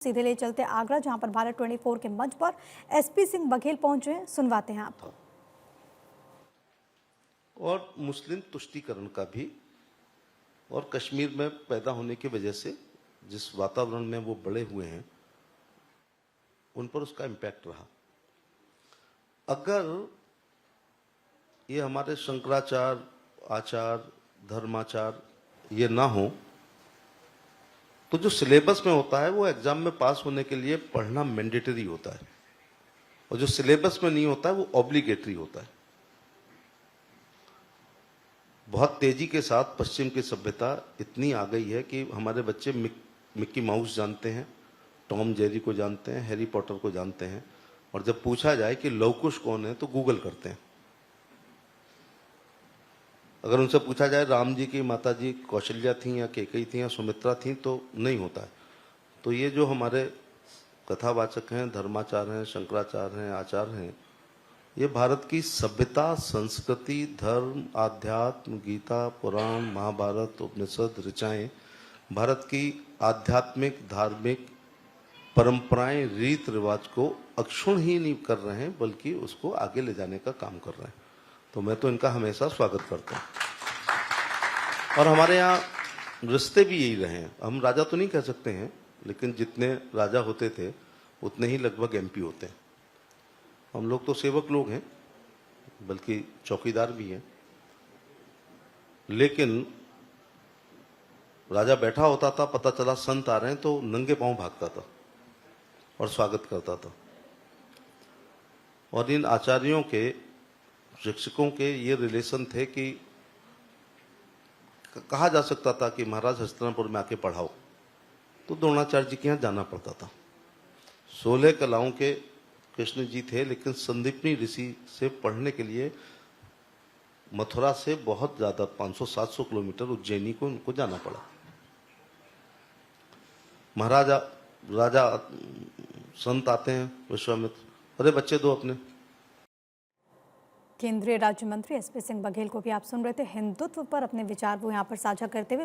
सीधे ले चलते आगरा, जहां पर भारत 24 के मंच पर एसपी सिंह बघेल पहुंचे हैं। सुनवाते हैं आपको। और मुस्लिम तुष्टीकरण का भी, और कश्मीर में पैदा होने की वजह से जिस वातावरण में वो बड़े हुए हैं उन पर उसका इम्पैक्ट रहा। अगर ये हमारे शंकराचार्य, आचार, धर्माचार ये ना हो तो जो सिलेबस में होता है वो एग्जाम में पास होने के लिए पढ़ना मैंडेटरी होता है, और जो सिलेबस में नहीं होता है वो ऑब्लिगेटरी होता है। बहुत तेजी के साथ पश्चिम की सभ्यता इतनी आ गई है कि हमारे बच्चे मिक्की माउस जानते हैं, टॉम जेरी को जानते हैं, हैरी पॉटर को जानते हैं, और जब पूछा जाए कि लवकुश कौन है तो गूगल करते हैं। अगर उनसे पूछा जाए राम जी की माता जी कौशल्या थी या कैकेयी थी या सुमित्रा थी तो नहीं होता है। तो ये जो हमारे कथावाचक हैं, धर्माचार्य हैं, शंकराचार्य हैं, आचार्य हैं, ये भारत की सभ्यता, संस्कृति, धर्म, आध्यात्म, गीता, पुराण, महाभारत, उपनिषद, ऋचाएं, भारत की आध्यात्मिक, धार्मिक परंपराएं, रीत रिवाज को अक्षुण ही नहीं कर रहे हैं बल्कि उसको आगे ले जाने का काम कर रहे हैं। तो मैं तो इनका हमेशा स्वागत करता हूँ। और हमारे यहाँ रिश्ते भी यही रहे हैं। हम राजा तो नहीं कह सकते हैं, लेकिन जितने राजा होते थे उतने ही लगभग एमपी होते हैं। हम लोग तो सेवक लोग हैं, बल्कि चौकीदार भी हैं। लेकिन राजा बैठा होता था, पता चला संत आ रहे हैं तो नंगे पांव भागता था और स्वागत करता था। और इन आचार्यों के, शिक्षकों के ये रिलेशन थे कि कहा जा सकता था कि महाराज हस्तिनापुर में आके पढ़ाओ, तो द्रोणाचार्य जी के यहाँ जाना पड़ता था। 16 कलाओं के कृष्ण जी थे, लेकिन संदीपनी ऋषि से पढ़ने के लिए मथुरा से बहुत ज्यादा 500-700 किलोमीटर उज्जैनी को उनको जाना पड़ा। महाराजा राजा संत आते हैं, विश्वामित्र, अरे बच्चे दो अपने। केंद्रीय राज्य मंत्री एसपी सिंह बघेल को भी आप सुन रहे थे। हिंदुत्व पर अपने विचार वो यहाँ पर साझा करते हुए